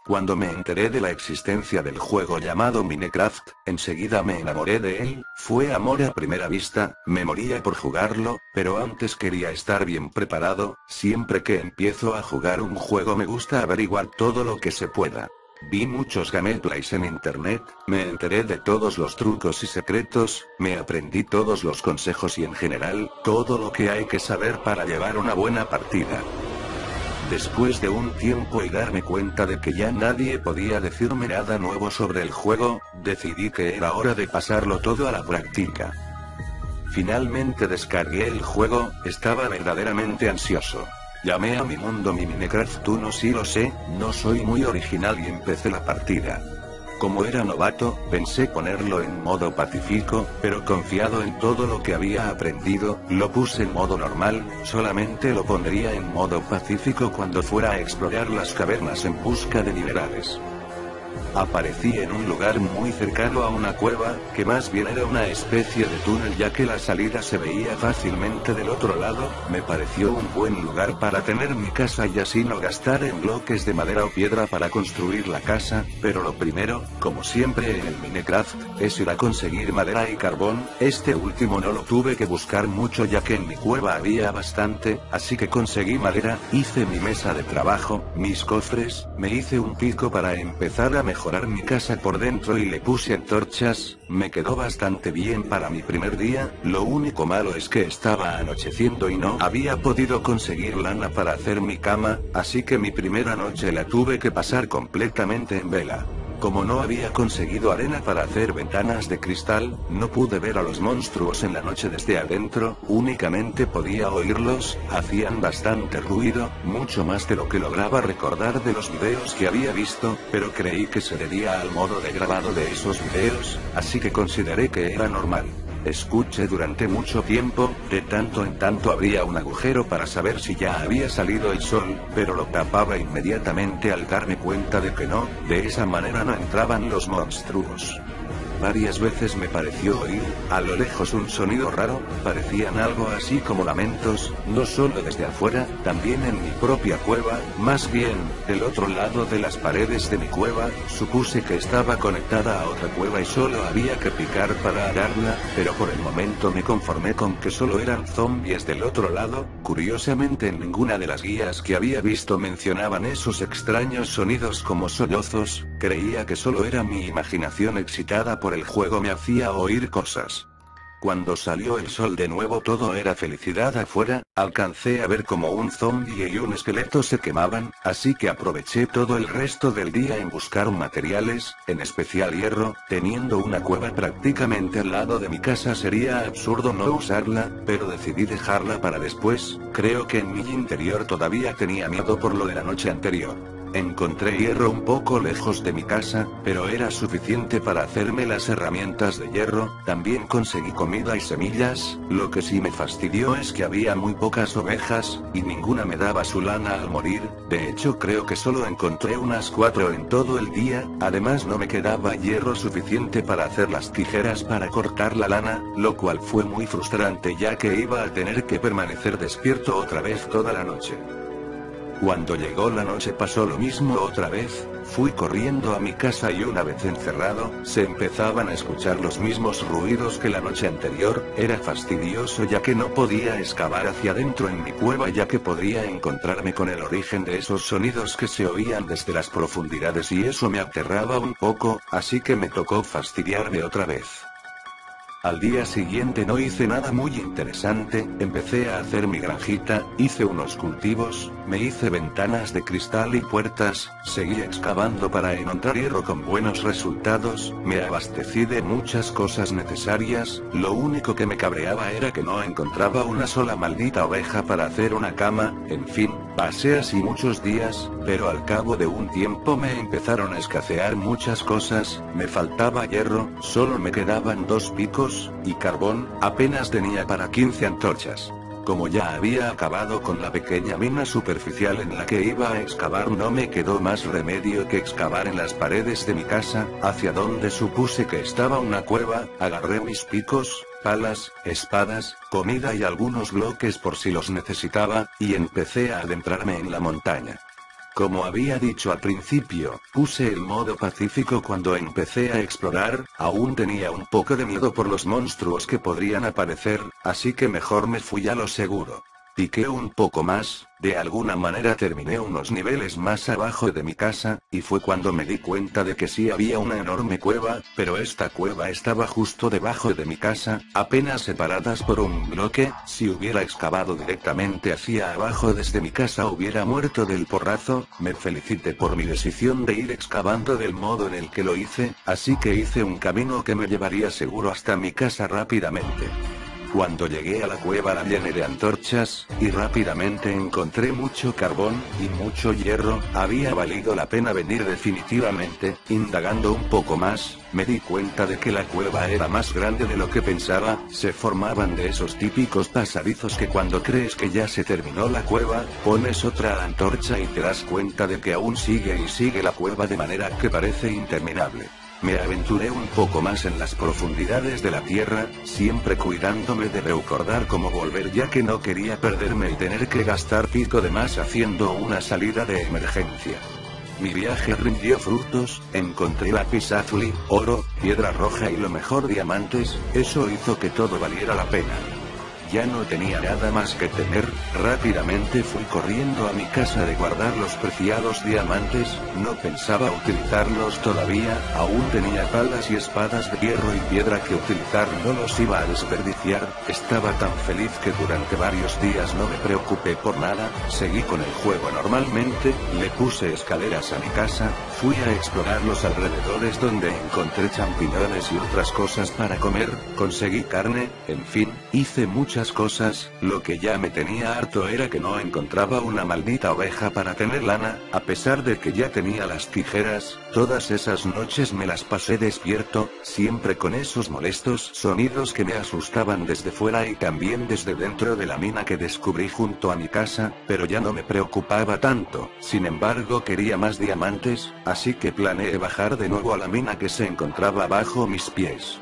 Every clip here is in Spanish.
Cuando me enteré de la existencia del juego llamado Minecraft, enseguida me enamoré de él, fue amor a primera vista, me moría por jugarlo, pero antes quería estar bien preparado, siempre que empiezo a jugar un juego me gusta averiguar todo lo que se pueda. Vi muchos gameplays en internet, me enteré de todos los trucos y secretos, me aprendí todos los consejos y en general, todo lo que hay que saber para llevar una buena partida. Después de un tiempo y darme cuenta de que ya nadie podía decirme nada nuevo sobre el juego, decidí que era hora de pasarlo todo a la práctica. Finalmente descargué el juego, estaba verdaderamente ansioso. Llamé a mi mundo mi Minecraft 1, sí lo sé, no soy muy original y empecé la partida. Como era novato, pensé ponerlo en modo pacífico, pero confiado en todo lo que había aprendido, lo puse en modo normal, solamente lo pondría en modo pacífico cuando fuera a explorar las cavernas en busca de minerales. Aparecí en un lugar muy cercano a una cueva, que más bien era una especie de túnel ya que la salida se veía fácilmente del otro lado, me pareció un buen lugar para tener mi casa y así no gastar en bloques de madera o piedra para construir la casa, pero lo primero, como siempre en el Minecraft, es ir a conseguir madera y carbón, este último no lo tuve que buscar mucho ya que en mi cueva había bastante, así que conseguí madera, hice mi mesa de trabajo, mis cofres, me hice un pico para empezar a mejorar mi casa por dentro y le puse antorchas, me quedó bastante bien para mi primer día, lo único malo es que estaba anocheciendo y no había podido conseguir lana para hacer mi cama, así que mi primera noche la tuve que pasar completamente en vela. Como no había conseguido arena para hacer ventanas de cristal, no pude ver a los monstruos en la noche desde adentro, únicamente podía oírlos, hacían bastante ruido, mucho más de lo que lograba recordar de los videos que había visto, pero creí que se debía al modo de grabado de esos videos, así que consideré que era normal. Escuché durante mucho tiempo, de tanto en tanto abría un agujero para saber si ya había salido el sol, pero lo tapaba inmediatamente al darme cuenta de que no, de esa manera no entraban los monstruos. Varias veces me pareció oír, a lo lejos un sonido raro, parecían algo así como lamentos, no solo desde afuera, también en mi propia cueva, más bien, del otro lado de las paredes de mi cueva, supuse que estaba conectada a otra cueva y solo había que picar para hallarla, pero por el momento me conformé con que solo eran zombies del otro lado, curiosamente en ninguna de las guías que había visto mencionaban esos extraños sonidos como sollozos, creía que solo era mi imaginación excitada por el juego me hacía oír cosas. Cuando salió el sol de nuevo todo era felicidad afuera, alcancé a ver como un zombie y un esqueleto se quemaban, así que aproveché todo el resto del día en buscar materiales, en especial hierro, teniendo una cueva prácticamente al lado de mi casa sería absurdo no usarla, pero decidí dejarla para después, creo que en mi interior todavía tenía miedo por lo de la noche anterior. Encontré hierro un poco lejos de mi casa, pero era suficiente para hacerme las herramientas de hierro, también conseguí comida y semillas, lo que sí me fastidió es que había muy pocas ovejas, y ninguna me daba su lana al morir, de hecho creo que solo encontré unas 4 en todo el día, además no me quedaba hierro suficiente para hacer las tijeras para cortar la lana, lo cual fue muy frustrante ya que iba a tener que permanecer despierto otra vez toda la noche. Cuando llegó la noche pasó lo mismo otra vez, fui corriendo a mi casa y una vez encerrado, se empezaban a escuchar los mismos ruidos que la noche anterior, era fastidioso ya que no podía excavar hacia adentro en mi cueva ya que podría encontrarme con el origen de esos sonidos que se oían desde las profundidades y eso me aterraba un poco, así que me tocó fastidiarme otra vez. Al día siguiente no hice nada muy interesante, empecé a hacer mi granjita, hice unos cultivos, me hice ventanas de cristal y puertas, seguí excavando para encontrar hierro con buenos resultados, me abastecí de muchas cosas necesarias, lo único que me cabreaba era que no encontraba una sola maldita oveja para hacer una cama, en fin, pasé así muchos días, pero al cabo de un tiempo me empezaron a escasear muchas cosas, me faltaba hierro, solo me quedaban 2 picos, y carbón, apenas tenía para 15 antorchas. Como ya había acabado con la pequeña mina superficial en la que iba a excavar no me quedó más remedio que excavar en las paredes de mi casa, hacia donde supuse que estaba una cueva, agarré mis picos, palas, espadas, comida y algunos bloques por si los necesitaba, y empecé a adentrarme en la montaña. Como había dicho al principio, puse el modo pacífico cuando empecé a explorar, aún tenía un poco de miedo por los monstruos que podrían aparecer, así que mejor me fui a lo seguro. Piqué un poco más, de alguna manera terminé unos niveles más abajo de mi casa, y fue cuando me di cuenta de que sí había una enorme cueva, pero esta cueva estaba justo debajo de mi casa, apenas separadas por un bloque. Si hubiera excavado directamente hacia abajo desde mi casa hubiera muerto del porrazo. Me felicité por mi decisión de ir excavando del modo en el que lo hice, así que hice un camino que me llevaría seguro hasta mi casa rápidamente. Cuando llegué a la cueva la llené de antorchas, y rápidamente encontré mucho carbón, y mucho hierro. Había valido la pena venir definitivamente. Indagando un poco más, me di cuenta de que la cueva era más grande de lo que pensaba. Se formaban de esos típicos pasadizos que cuando crees que ya se terminó la cueva, pones otra antorcha y te das cuenta de que aún sigue y sigue la cueva de manera que parece interminable. Me aventuré un poco más en las profundidades de la tierra, siempre cuidándome de recordar cómo volver ya que no quería perderme y tener que gastar pico de más haciendo una salida de emergencia. Mi viaje rindió frutos, encontré lapislázuli, oro, piedra roja y lo mejor diamantes. Eso hizo que todo valiera la pena. Ya no tenía nada más que temer. Rápidamente fui corriendo a mi casa de guardar los preciados diamantes. No pensaba utilizarlos todavía, aún tenía palas y espadas de hierro y piedra que utilizar, no los iba a desperdiciar. Estaba tan feliz que durante varios días no me preocupé por nada, seguí con el juego normalmente, le puse escaleras a mi casa, fui a explorar los alrededores donde encontré champiñones y otras cosas para comer, conseguí carne, en fin, hice muchas cosas. Lo que ya me tenía harto era que no encontraba una maldita oveja para tener lana, a pesar de que ya tenía las tijeras. Todas esas noches me las pasé despierto, siempre con esos molestos sonidos que me asustaban desde fuera y también desde dentro de la mina que descubrí junto a mi casa, pero ya no me preocupaba tanto. Sin embargo, quería más diamantes, así que planeé bajar de nuevo a la mina que se encontraba bajo mis pies.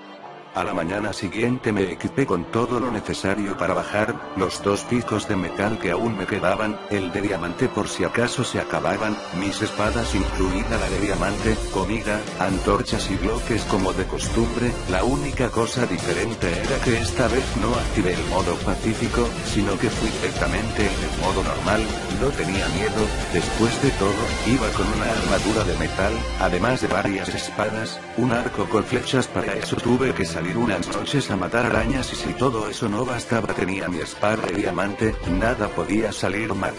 A la mañana siguiente me equipé con todo lo necesario para bajar, los 2 picos de metal que aún me quedaban, el de diamante por si acaso se acababan, mis espadas incluida la de diamante, comida, antorchas y bloques como de costumbre. La única cosa diferente era que esta vez no activé el modo pacífico, sino que fui directamente en el modo normal. No tenía miedo, después de todo, iba con una armadura de metal, además de varias espadas, un arco con flechas. Para eso tuve que salir unas noches a matar arañas y si todo eso no bastaba tenía mi espada de diamante, nada podía salir mal.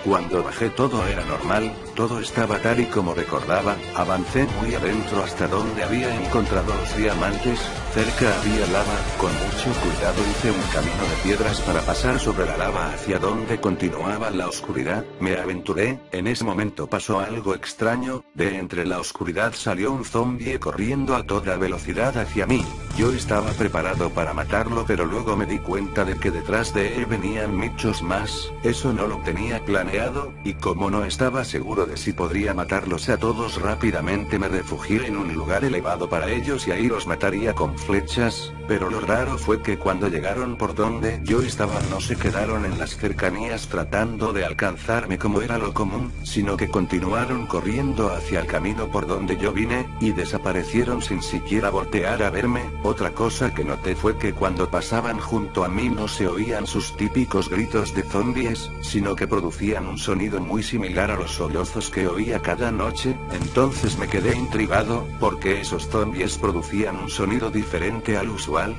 Cuando bajé todo era normal, todo estaba tal y como recordaba. Avancé muy adentro hasta donde había encontrado los diamantes. Cerca había lava, con mucho cuidado hice un camino de piedras para pasar sobre la lava hacia donde continuaba la oscuridad. Me aventuré, en ese momento pasó algo extraño, de entre la oscuridad salió un zombie corriendo a toda velocidad hacia mí. Yo estaba preparado para matarlo pero luego me di cuenta de que detrás de él venían muchos más. Eso no lo tenía planeado, y como no estaba seguro de si podría matarlos a todos rápidamente me refugié en un lugar elevado para ellos y ahí los mataría con flechas, pero lo raro fue que cuando llegaron por donde yo estaba no se quedaron en las cercanías tratando de alcanzarme como era lo común, sino que continuaron corriendo hacia el camino por donde yo vine, y desaparecieron sin siquiera voltear a verme. Otra cosa que noté fue que cuando pasaban junto a mí no se oían sus típicos gritos de zombies, sino que producían un sonido muy similar a los sollozos que oía cada noche. Entonces me quedé intrigado, porque esos zombies producían un sonido diferente al usual.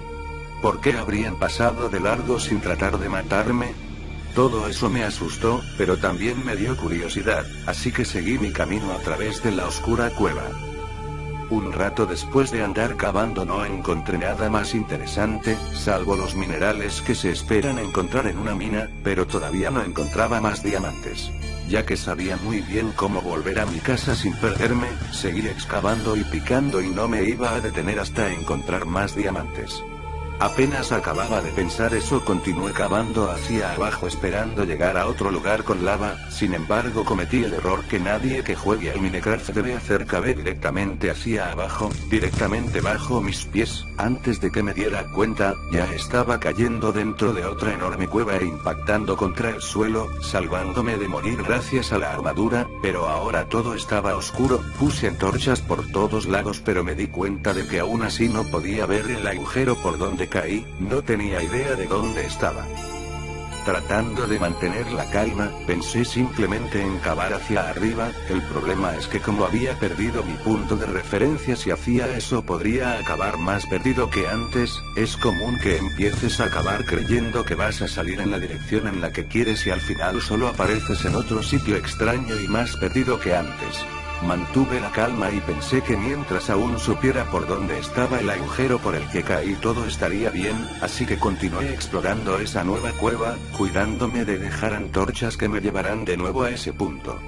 ¿Por qué habrían pasado de largo sin tratar de matarme? Todo eso me asustó, pero también me dio curiosidad, así que seguí mi camino a través de la oscura cueva. Un rato después de andar cavando no encontré nada más interesante, salvo los minerales que se esperan encontrar en una mina, pero todavía no encontraba más diamantes. Ya que sabía muy bien cómo volver a mi casa sin perderme, seguí excavando y picando y no me iba a detener hasta encontrar más diamantes. Apenas acababa de pensar eso, continué cavando hacia abajo esperando llegar a otro lugar con lava. Sin embargo, cometí el error que nadie que juegue al Minecraft debe hacer: cavé directamente hacia abajo, directamente bajo mis pies. Antes de que me diera cuenta, ya estaba cayendo dentro de otra enorme cueva e impactando contra el suelo, salvándome de morir gracias a la armadura. Pero ahora todo estaba oscuro. Puse antorchas por todos lados, pero me di cuenta de que aún así no podía ver el agujero por donde caí. No tenía idea de dónde estaba. Tratando de mantener la calma, pensé simplemente en cavar hacia arriba. El problema es que como había perdido mi punto de referencia, si hacía eso podría acabar más perdido que antes. Es común que empieces a cavar creyendo que vas a salir en la dirección en la que quieres y al final solo apareces en otro sitio extraño y más perdido que antes. Mantuve la calma y pensé que mientras aún supiera por dónde estaba el agujero por el que caí todo estaría bien, así que continué explorando esa nueva cueva, cuidándome de dejar antorchas que me llevarán de nuevo a ese punto.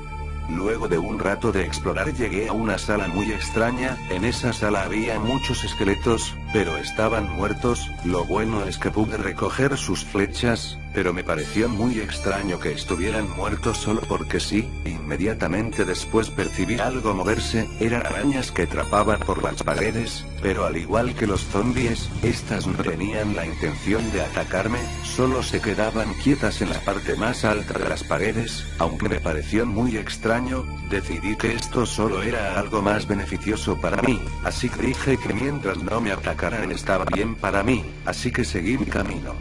Luego de un rato de explorar llegué a una sala muy extraña. En esa sala había muchos esqueletos, pero estaban muertos. Lo bueno es que pude recoger sus flechas, pero me pareció muy extraño que estuvieran muertos solo porque sí. Inmediatamente después percibí algo moverse. Eran arañas que atrapaban por las paredes, pero al igual que los zombies, estas no tenían la intención de atacarme, solo se quedaban quietas en la parte más alta de las paredes. Aunque me pareció muy extraño, decidí que esto solo era algo más beneficioso para mí, así que dije que mientras no me atacaran estaba bien para mí, así que seguí mi camino.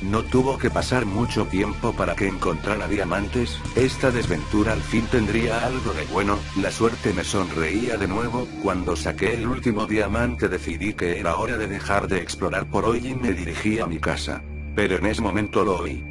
No tuvo que pasar mucho tiempo para que encontrara diamantes. Esta desventura al fin tendría algo de bueno. La suerte me sonreía de nuevo. Cuando saqué el último diamante decidí que era hora de dejar de explorar por hoy y me dirigí a mi casa. Pero en ese momento lo oí.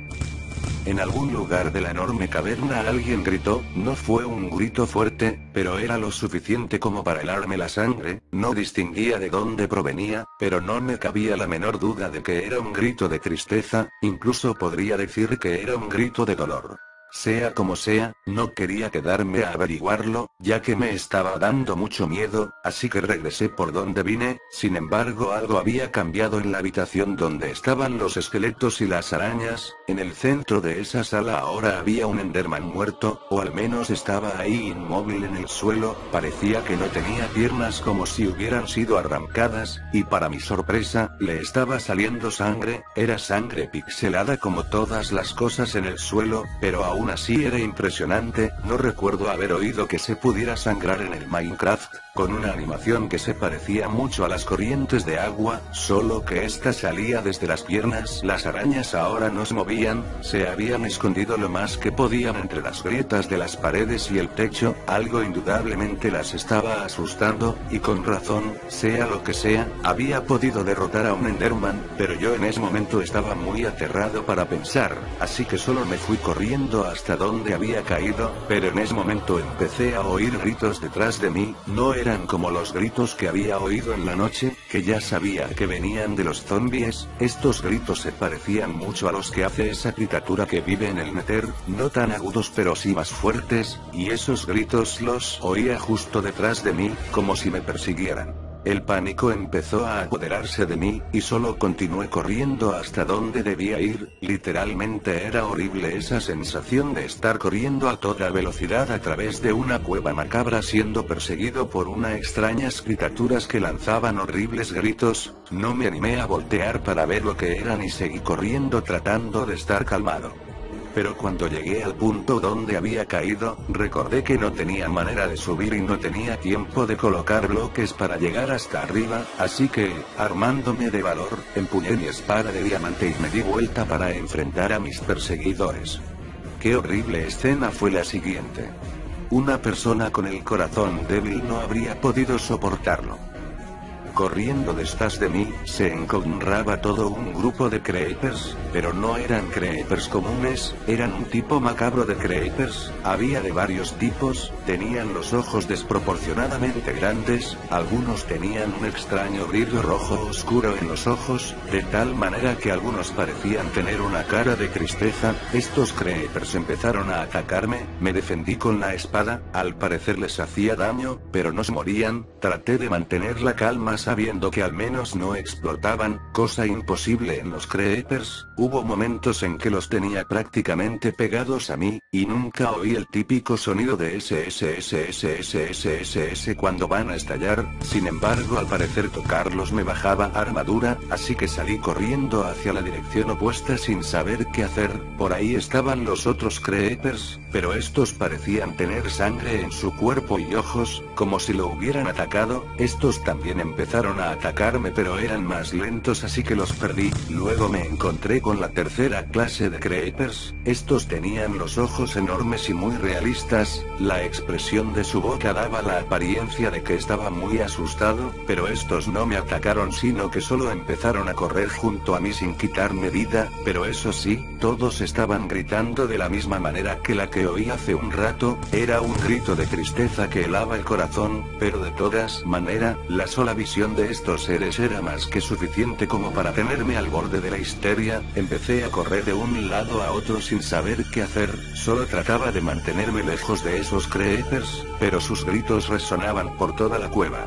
En algún lugar de la enorme caverna alguien gritó. No fue un grito fuerte, pero era lo suficiente como para helarme la sangre. No distinguía de dónde provenía, pero no me cabía la menor duda de que era un grito de tristeza. Incluso podría decir que era un grito de dolor. Sea como sea, no quería quedarme a averiguarlo, ya que me estaba dando mucho miedo, así que regresé por donde vine. Sin embargo, algo había cambiado en la habitación donde estaban los esqueletos y las arañas. En el centro de esa sala ahora había un Enderman muerto, o al menos estaba ahí inmóvil en el suelo. Parecía que no tenía piernas, como si hubieran sido arrancadas, y para mi sorpresa, le estaba saliendo sangre. Era sangre pixelada como todas las cosas en el suelo, pero aún así era impresionante. No recuerdo haber oído que se pudiera sangrar en el Minecraft, con una animación que se parecía mucho a las corrientes de agua, solo que esta salía desde las piernas. Las arañas ahora no se movían, se habían escondido lo más que podían entre las grietas de las paredes y el techo. Algo indudablemente las estaba asustando, y con razón. Sea lo que sea, había podido derrotar a un Enderman, pero yo en ese momento estaba muy aterrado para pensar, así que solo me fui corriendo hasta donde había caído. Pero en ese momento empecé a oír gritos detrás de mí. No eran como los gritos que había oído en la noche, que ya sabía que venían de los zombies. Estos gritos se parecían mucho a los que hace esa criatura que vive en el Nether, no tan agudos pero sí más fuertes, y esos gritos los oía justo detrás de mí, como si me persiguieran. El pánico empezó a apoderarse de mí, y solo continué corriendo hasta donde debía ir. Literalmente era horrible esa sensación de estar corriendo a toda velocidad a través de una cueva macabra siendo perseguido por unas extrañas criaturas que lanzaban horribles gritos. No me animé a voltear para ver lo que eran y seguí corriendo tratando de estar calmado. Pero cuando llegué al punto donde había caído, recordé que no tenía manera de subir y no tenía tiempo de colocar bloques para llegar hasta arriba, así que, armándome de valor, empuñé mi espada de diamante y me di vuelta para enfrentar a mis perseguidores. Qué horrible escena fue la siguiente. Una persona con el corazón débil no habría podido soportarlo. Corriendo detrás de mí, se encontraba todo un grupo de creepers, pero no eran creepers comunes, eran un tipo macabro de creepers. Había de varios tipos, tenían los ojos desproporcionadamente grandes, algunos tenían un extraño brillo rojo oscuro en los ojos, de tal manera que algunos parecían tener una cara de tristeza. Estos creepers empezaron a atacarme, me defendí con la espada, al parecer les hacía daño, pero no se morían. Traté de mantener la calma sabiendo que al menos no explotaban, cosa imposible en los creepers. Hubo momentos en que los tenía prácticamente pegados a mí, y nunca oí el típico sonido de SSSSSSSS cuando van a estallar. Sin embargo, al parecer tocarlos me bajaba armadura, así que salí corriendo hacia la dirección opuesta sin saber qué hacer. Por ahí estaban los otros creepers, pero estos parecían tener sangre en su cuerpo y ojos, como si lo hubieran atacado. Estos también empezaron a atacarme, pero eran más lentos, así que los perdí. Luego me encontré con la tercera clase de creepers. Estos tenían los ojos enormes y muy realistas, la expresión de su boca daba la apariencia de que estaba muy asustado, pero estos no me atacaron, sino que solo empezaron a correr junto a mí sin quitarme vida. Pero eso sí, todos estaban gritando de la misma manera que la que oí hace un rato. Era un grito de tristeza que helaba el corazón, pero de todas maneras, la sola visión de estos seres era más que suficiente como para tenerme al borde de la histeria. Empecé a correr de un lado a otro sin saber qué hacer, solo trataba de mantenerme lejos de esos creepers, pero sus gritos resonaban por toda la cueva.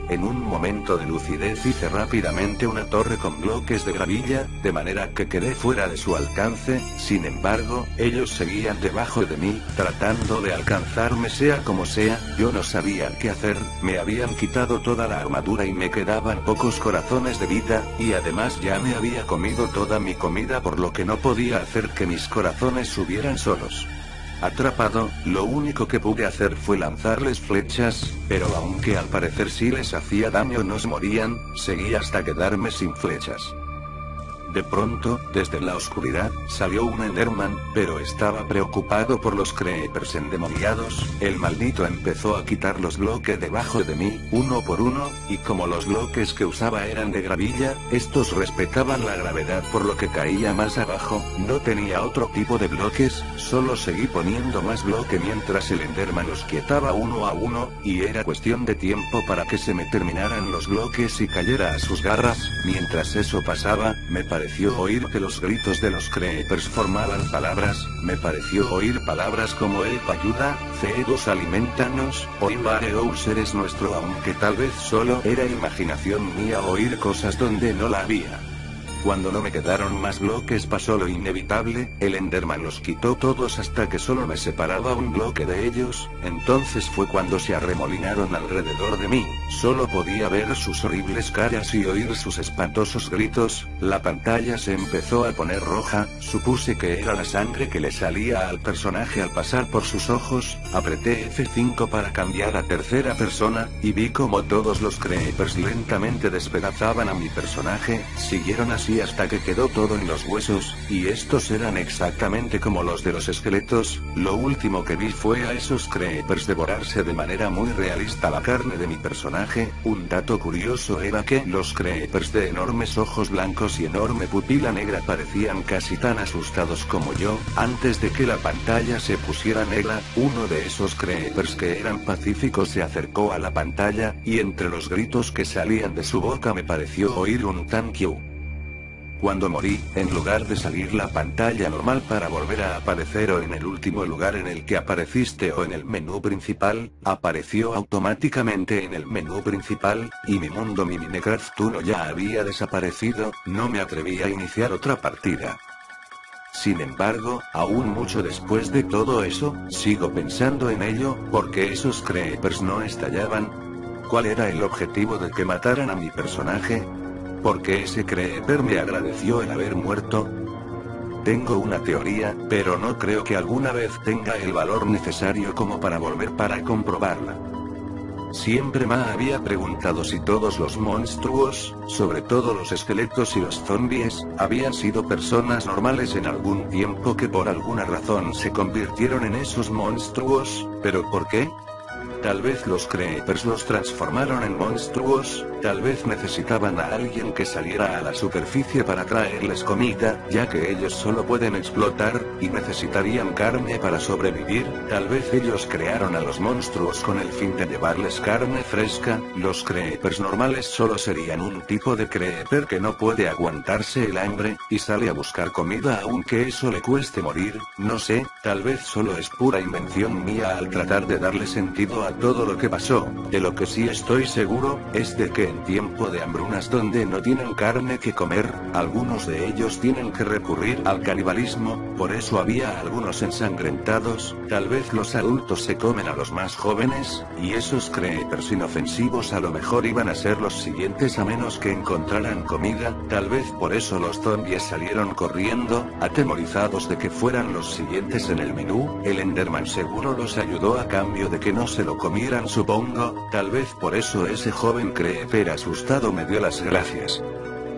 En un momento de lucidez hice rápidamente una torre con bloques de gravilla, de manera que quedé fuera de su alcance. Sin embargo, ellos seguían debajo de mí, tratando de alcanzarme sea como sea. Yo no sabía qué hacer, me habían quitado toda la armadura y me quedaban pocos corazones de vida, y además ya me había comido toda mi comida, por lo que no podía hacer que mis corazones subieran solos. Atrapado, lo único que pude hacer fue lanzarles flechas, pero aunque al parecer sí les hacía daño, no morían, seguí hasta quedarme sin flechas. De pronto, desde la oscuridad, salió un Enderman, pero estaba preocupado por los creepers endemoniados. El maldito empezó a quitar los bloques debajo de mí, uno por uno, y como los bloques que usaba eran de gravilla, estos respetaban la gravedad, por lo que caía más abajo. No tenía otro tipo de bloques, solo seguí poniendo más bloque mientras el Enderman los quietaba uno a uno, y era cuestión de tiempo para que se me terminaran los bloques y cayera a sus garras. Mientras eso pasaba, me pareció oír que los gritos de los creepers formaban palabras. Me pareció oír palabras como help, ayuda, C2 alimentanos, o Ivareous eres nuestro, aunque tal vez solo era imaginación mía oír cosas donde no la había. Cuando no me quedaron más bloques pasó lo inevitable, el Enderman los quitó todos hasta que solo me separaba un bloque de ellos. Entonces fue cuando se arremolinaron alrededor de mí. Solo podía ver sus horribles caras y oír sus espantosos gritos. La pantalla se empezó a poner roja, supuse que era la sangre que le salía al personaje al pasar por sus ojos. Apreté F5 para cambiar a tercera persona, y vi como todos los creepers lentamente despedazaban a mi personaje. Siguieron así hasta que quedó todo en los huesos, y estos eran exactamente como los de los esqueletos. Lo último que vi fue a esos creepers devorarse de manera muy realista la carne de mi personaje. Un dato curioso era que los creepers de enormes ojos blancos y enorme pupila negra parecían casi tan asustados como yo. Antes de que la pantalla se pusiera negra, uno de esos creepers que eran pacíficos se acercó a la pantalla, y entre los gritos que salían de su boca me pareció oír un thank you. Cuando morí, en lugar de salir la pantalla normal para volver a aparecer o en el último lugar en el que apareciste o en el menú principal, apareció automáticamente en el menú principal, y mi mundo mi Minecraft 1 ya había desaparecido. No me atreví a iniciar otra partida. Sin embargo, aún mucho después de todo eso, sigo pensando en ello, porque esos creepers no estallaban. ¿Cuál era el objetivo de que mataran a mi personaje? ¿Por qué ese creeper me agradeció el haber muerto? Tengo una teoría, pero no creo que alguna vez tenga el valor necesario como para volver para comprobarla. Siempre me había preguntado si todos los monstruos, sobre todo los esqueletos y los zombies, habían sido personas normales en algún tiempo que por alguna razón se convirtieron en esos monstruos, pero ¿por qué? Tal vez los creepers los transformaron en monstruos, tal vez necesitaban a alguien que saliera a la superficie para traerles comida, ya que ellos solo pueden explotar, y necesitarían carne para sobrevivir. Tal vez ellos crearon a los monstruos con el fin de llevarles carne fresca. Los creepers normales solo serían un tipo de creeper que no puede aguantarse el hambre, y sale a buscar comida aunque eso le cueste morir. No sé, tal vez solo es pura invención mía al tratar de darle sentido a a todo lo que pasó. De lo que sí estoy seguro, es de que en tiempo de hambrunas donde no tienen carne que comer, algunos de ellos tienen que recurrir al canibalismo, por eso había algunos ensangrentados. Tal vez los adultos se comen a los más jóvenes, y esos creepers inofensivos a lo mejor iban a ser los siguientes a menos que encontraran comida. Tal vez por eso los zombies salieron corriendo, atemorizados de que fueran los siguientes en el menú. El Enderman seguro los ayudó a cambio de que no se lo comieran, supongo. Tal vez por eso ese joven creeper asustado me dio las gracias.